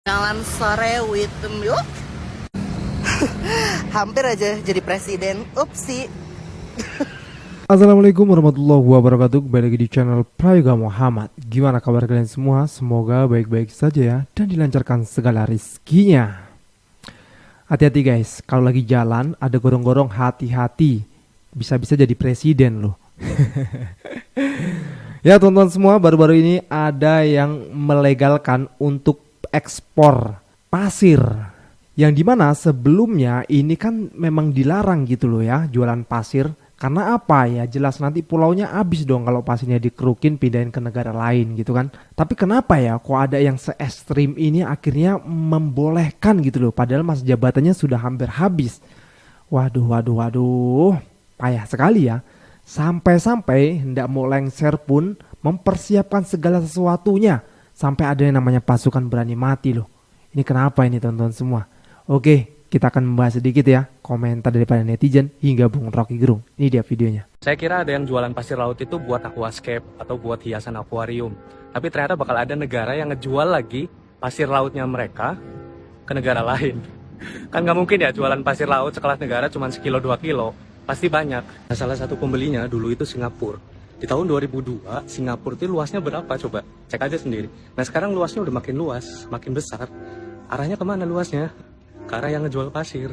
Jalan sore with milk. Hampir aja jadi presiden. Upsi. Assalamualaikum warahmatullahi wabarakatuh. Kembali lagi di channel Prayoga Muhammad. Gimana kabar kalian semua? Semoga baik-baik saja ya, dan dilancarkan segala rizkinya. Hati-hati guys, kalau lagi jalan ada gorong-gorong, hati-hati. Bisa-bisa jadi presiden loh. Ya teman-teman semua, baru-baru ini ada yang melegalkan untuk ekspor pasir, yang dimana sebelumnya ini kan memang dilarang gitu loh ya, jualan pasir. Karena apa ya, jelas nanti pulaunya habis dong kalau pasirnya dikerukin pindahin ke negara lain gitu kan. Tapi kenapa ya kok ada yang se-ekstrim ini akhirnya membolehkan gitu loh, padahal masa jabatannya sudah hampir habis. Waduh, payah sekali ya. Sampai-sampai hendak mau lengser pun mempersiapkan segala sesuatunya. Sampai ada yang namanya pasukan berani mati loh. Ini kenapa ini teman-teman semua? Oke, kita akan membahas sedikit ya komentar daripada netizen hingga Bung Rocky Gerung. Ini dia videonya. Saya kira ada yang jualan pasir laut itu buat aquascape atau buat hiasan akuarium. Tapi ternyata bakal ada negara yang ngejual lagi pasir lautnya mereka ke negara lain. Kan nggak mungkin ya jualan pasir laut sekelas negara cuma sekilo 2 kilo. Pasti banyak. Nah, salah satu pembelinya dulu itu Singapura. Di tahun 2002, Singapura itu luasnya berapa coba? Cek aja sendiri. Nah sekarang luasnya udah makin luas, makin besar. Arahnya kemana luasnya? Ke arah yang ngejual pasir.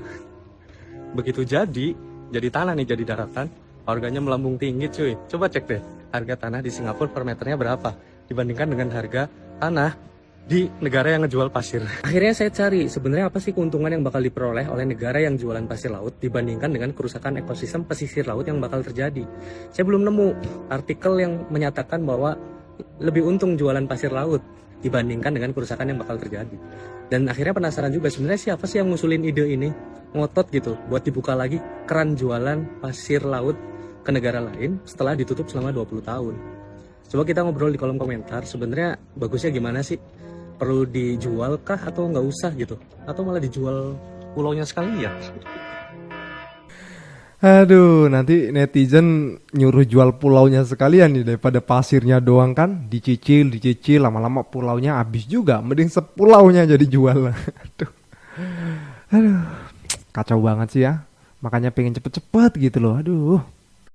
Begitu jadi tanah nih, jadi daratan, harganya melambung tinggi cuy. Coba cek deh, harga tanah di Singapura per meternya berapa dibandingkan dengan harga tanah di negara yang ngejual pasir. Akhirnya saya cari sebenarnya apa sih keuntungan yang bakal diperoleh oleh negara yang jualan pasir laut dibandingkan dengan kerusakan ekosistem pesisir laut yang bakal terjadi. Saya belum nemu artikel yang menyatakan bahwa lebih untung jualan pasir laut dibandingkan dengan kerusakan yang bakal terjadi. Dan akhirnya penasaran juga sebenarnya siapa sih yang ngusulin ide ini, ngotot gitu buat dibuka lagi keran jualan pasir laut ke negara lain setelah ditutup selama 20 tahun. Coba kita ngobrol di kolom komentar, sebenarnya bagusnya gimana sih? Perlu dijual kah atau nggak usah gitu? Atau malah dijual pulaunya sekalian? Aduh, nanti netizen nyuruh jual pulaunya sekalian nih daripada pasirnya doang kan. Dicicil, lama-lama pulaunya habis juga. Mending sepulaunya jadi jual. Aduh, kacau banget sih ya. Makanya pengen cepet-cepet gitu loh. Aduh.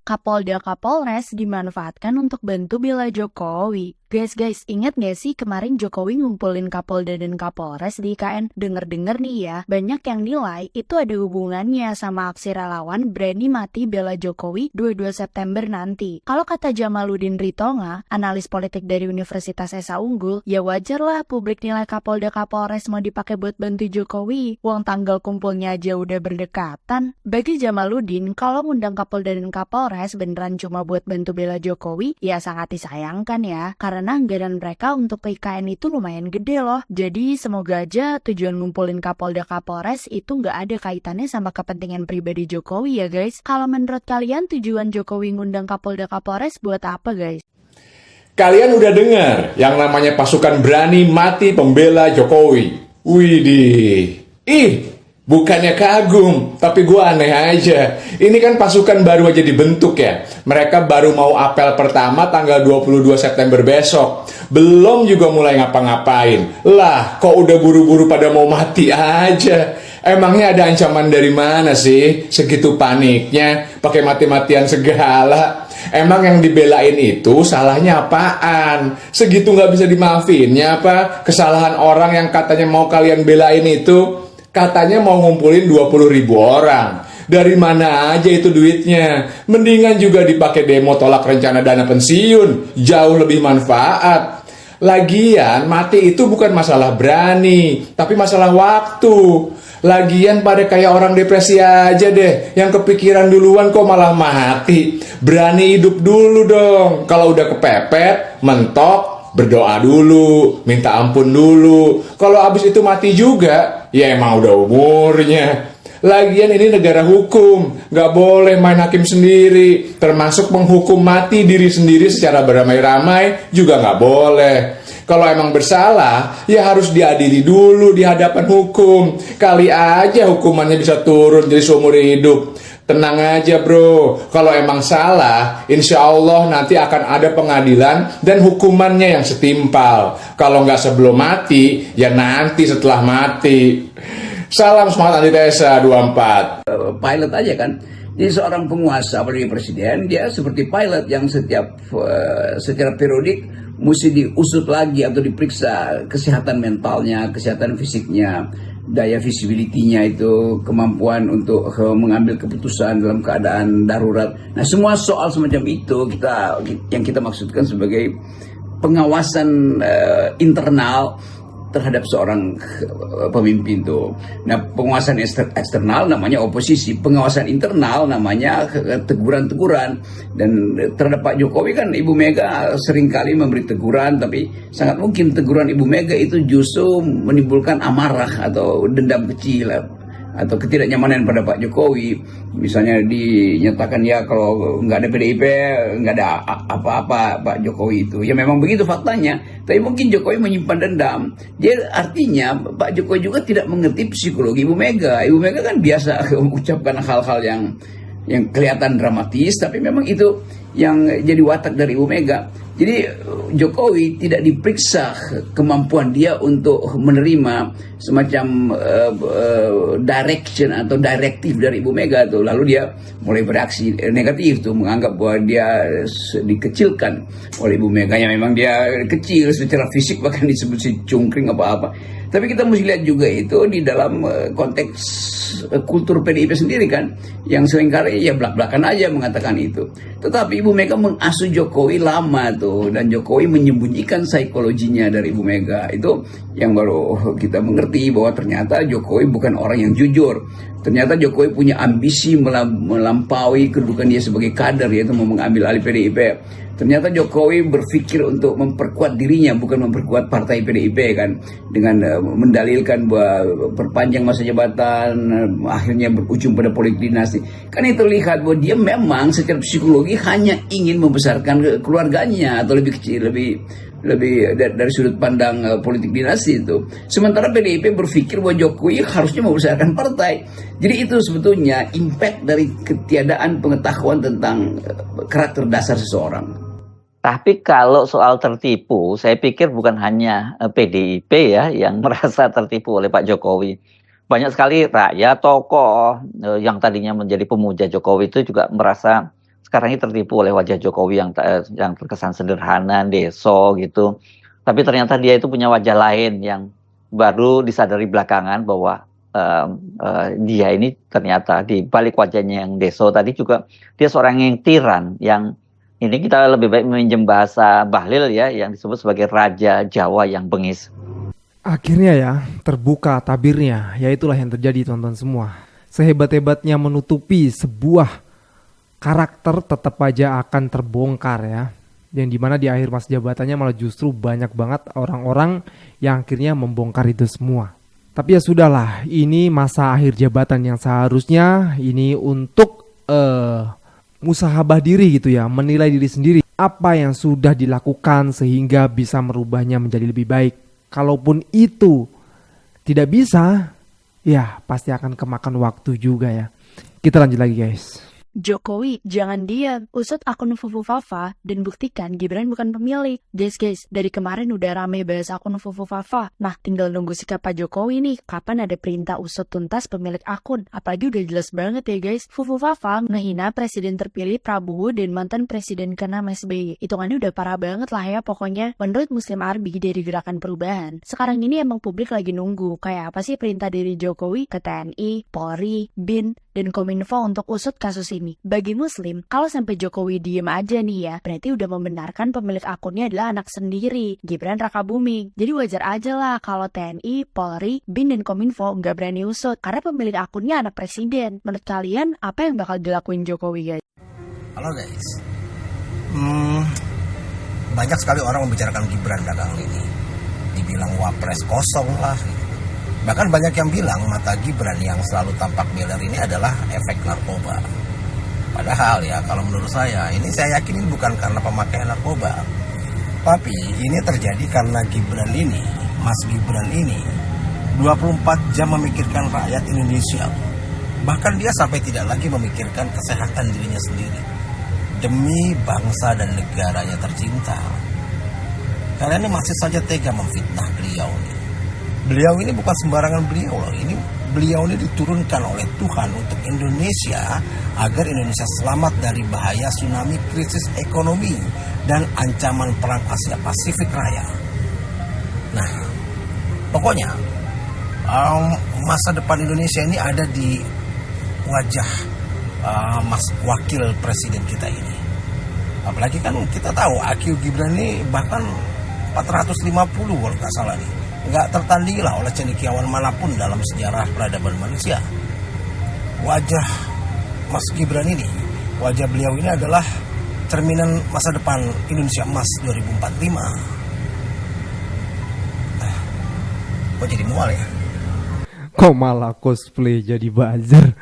Kapolda Kapolres dimanfaatkan untuk bantu bela Jokowi. Guys, ingat gak sih kemarin Jokowi ngumpulin Kapolda dan Kapolres di IKN? Denger-denger nih ya, banyak yang nilai itu ada hubungannya sama aksi relawan berani mati bela Jokowi 22 September nanti. Kalau kata Jamaluddin Ritonga, analis politik dari Universitas Esa Unggul, ya wajar lah publik nilai Kapolda Kapolres mau dipakai buat bantu Jokowi. Uang tanggal kumpulnya aja udah berdekatan. Bagi Jamaluddin, kalau ngundang Kapolda dan Kapolres beneran cuma buat bantu bela Jokowi, ya sangat disayangkan ya. Karena anggaran mereka untuk ke IKN itu lumayan gede loh. Jadi semoga aja tujuan ngumpulin Kapolda Kapolres itu nggak ada kaitannya sama kepentingan pribadi Jokowi ya guys. Kalau menurut kalian tujuan Jokowi ngundang Kapolda Kapolres buat apa guys? Kalian udah dengar yang namanya pasukan berani mati pembela Jokowi? Widih. Bukannya kagum, tapi gue aneh aja. Ini kan pasukan baru aja dibentuk ya. Mereka baru mau apel pertama tanggal 22 September besok. Belum juga mulai ngapa-ngapain. Lah, kok udah buru-buru pada mau mati aja? Emangnya ada ancaman dari mana sih? Segitu paniknya, pakai mati-matian segala. Emang yang dibelain itu salahnya apaan? Segitu nggak bisa dimaafinnya apa? Kesalahan orang yang katanya mau kalian belain itu? Katanya mau ngumpulin 20.000 orang. Dari mana aja itu duitnya? Mendingan juga dipakai demo tolak rencana dana pensiun. Jauh lebih manfaat. Lagian mati itu bukan masalah berani, tapi masalah waktu. Lagian pada kayak orang depresi aja deh, yang kepikiran duluan kok malah mati. Berani hidup dulu dong. Kalau udah kepepet, mentok, berdoa dulu, minta ampun dulu. Kalau abis itu mati juga, ya emang udah umurnya. Lagian ini negara hukum, gak boleh main hakim sendiri. Termasuk menghukum mati diri sendiri secara beramai-ramai juga gak boleh. Kalau emang bersalah, ya harus diadili dulu di hadapan hukum. Kali aja hukumannya bisa turun jadi seumur hidup. Tenang aja bro, kalau emang salah, insya Allah nanti akan ada pengadilan dan hukumannya yang setimpal. Kalau nggak sebelum mati, ya nanti setelah mati. Salam semangat antitesa 24. Pilot aja kan. Jadi seorang penguasa, apalagi presiden, dia seperti pilot yang secara periodik mesti diusut lagi atau diperiksa kesehatan mentalnya, kesehatan fisiknya, daya visibility-nya itu, kemampuan untuk mengambil keputusan dalam keadaan darurat. Nah, semua soal semacam itu yang kita maksudkan sebagai pengawasan internal terhadap seorang pemimpin itu. Nah, pengawasan eksternal namanya oposisi, pengawasan internal namanya teguran-teguran. Dan terhadap Pak Jokowi kan Ibu Mega seringkali memberi teguran, tapi sangat mungkin teguran Ibu Mega itu justru menimbulkan amarah atau dendam kecil atau ketidaknyamanan pada Pak Jokowi. Misalnya dinyatakan ya kalau nggak ada PDIP nggak ada apa-apa Pak Jokowi itu. Ya memang begitu faktanya. Tapi mungkin Jokowi menyimpan dendam. Jadi artinya Pak Jokowi juga tidak mengerti psikologi Ibu Mega. Ibu Mega kan biasa mengucapkan hal-hal yang kelihatan dramatis, tapi memang itu yang jadi watak dari Ibu Mega. Jadi Jokowi tidak diperiksa kemampuan dia untuk menerima semacam direction atau direktif dari Ibu Mega tuh. Lalu dia mulai bereaksi negatif tuh, menganggap bahwa dia dikecilkan oleh Ibu Mega. Ya memang dia kecil secara fisik, bahkan disebut si cungkring apa-apa. Tapi kita mesti lihat juga itu di dalam konteks kultur PDIP sendiri kan, yang seringkali ya belak-belakan aja mengatakan itu. Tetapi Ibu Mega mengasuh Jokowi lama tuh, dan Jokowi menyembunyikan psikologinya dari Ibu Mega. Itu yang baru kita mengerti bahwa ternyata Jokowi bukan orang yang jujur. Ternyata Jokowi punya ambisi melampaui kedudukan dia sebagai kader, yaitu mau mengambil alih PDIP. Ternyata Jokowi berpikir untuk memperkuat dirinya, bukan memperkuat partai PDIP kan, dengan mendalilkan bahwa perpanjang masa jabatan akhirnya berujung pada politik dinasti. Kan itu terlihat bahwa dia memang secara psikologi hanya ingin membesarkan keluarganya, atau lebih kecil, lebih dari sudut pandang politik dinasti itu. Sementara PDIP berpikir bahwa Jokowi harusnya membesarkan partai. Jadi itu sebetulnya impact dari ketiadaan pengetahuan tentang karakter dasar seseorang. Tapi kalau soal tertipu, saya pikir bukan hanya PDIP ya yang merasa tertipu oleh Pak Jokowi. Banyak sekali rakyat, tokoh yang tadinya menjadi pemuja Jokowi itu juga merasa sekarang ini tertipu oleh wajah Jokowi yang terkesan sederhana, deso gitu. Tapi ternyata dia itu punya wajah lain yang baru disadari belakangan bahwa dia ini ternyata di balik wajahnya yang deso tadi juga dia seorang yang tiran, yang ini kita lebih baik meminjam bahasa Bahlil ya, yang disebut sebagai Raja Jawa yang bengis. Akhirnya ya, terbuka tabirnya, ya itulah yang terjadi teman-teman semua. Sehebat-hebatnya menutupi sebuah karakter tetap aja akan terbongkar ya. Yang dimana di akhir masa jabatannya malah justru banyak banget orang-orang yang akhirnya membongkar itu semua. Tapi ya sudahlah, ini masa akhir jabatan yang seharusnya ini untuk musahabah diri gitu ya, menilai diri sendiri apa yang sudah dilakukan sehingga bisa merubahnya menjadi lebih baik. Kalaupun itu tidak bisa, ya pasti akan kemakan waktu juga ya. Kita lanjut lagi guys. Jokowi, jangan diam. Usut akun Fufu Fafa dan buktikan Gibran bukan pemilik. Guys, dari kemarin udah rame bahas akun Fufu Fafa. Nah, tinggal nunggu sikap Pak Jokowi nih. Kapan ada perintah usut tuntas pemilik akun? Apalagi udah jelas banget ya guys. Fufu Fafa ngehina Presiden terpilih Prabowo dan mantan Presiden ke-6 SBY. Hitungannya udah parah banget lah ya pokoknya. Menurut Muslim Arbi dari Gerakan Perubahan, sekarang ini emang publik lagi nunggu. Kayak apa sih perintah dari Jokowi ke TNI, Polri, BIN, dan Kominfo untuk usut kasus ini. Bagi Muslim, kalau sampai Jokowi diem aja nih ya, berarti udah membenarkan pemilik akunnya adalah anak sendiri, Gibran Rakabuming. Jadi wajar aja lah kalau TNI, Polri, BIN, dan Kominfo nggak berani usut, karena pemilik akunnya anak presiden. Menurut kalian, apa yang bakal dilakuin Jokowi guys? Halo guys, banyak sekali orang membicarakan Gibran belakangan ini. Dibilang wapres kosong lah. Bahkan banyak yang bilang mata Gibran yang selalu tampak miler ini adalah efek narkoba. Padahal ya kalau menurut saya, ini saya yakin ini bukan karena pemakaian narkoba. Tapi ini terjadi karena Gibran ini, Mas Gibran ini 24 jam memikirkan rakyat Indonesia. Bahkan dia sampai tidak lagi memikirkan kesehatan dirinya sendiri demi bangsa dan negaranya tercinta. Kalian ini masih saja tega memfitnah beliau nih. Beliau ini bukan sembarangan beliau loh. Beliau ini diturunkan oleh Tuhan untuk Indonesia agar Indonesia selamat dari bahaya tsunami, krisis ekonomi, dan ancaman perang Asia Pasifik Raya. Nah, pokoknya masa depan Indonesia ini ada di wajah Mas Wakil Presiden kita ini. Apalagi kan kita tahu Akil Gibran ini bahkan 450 kalau nggak salah nih. Nggak tertandingi lah oleh cendekiawan manapun dalam sejarah peradaban manusia. Wajah Mas Gibran ini, wajah beliau ini adalah cerminan masa depan Indonesia Emas 2045. Kok jadi mual ya? Kok malah cosplay jadi buzzer?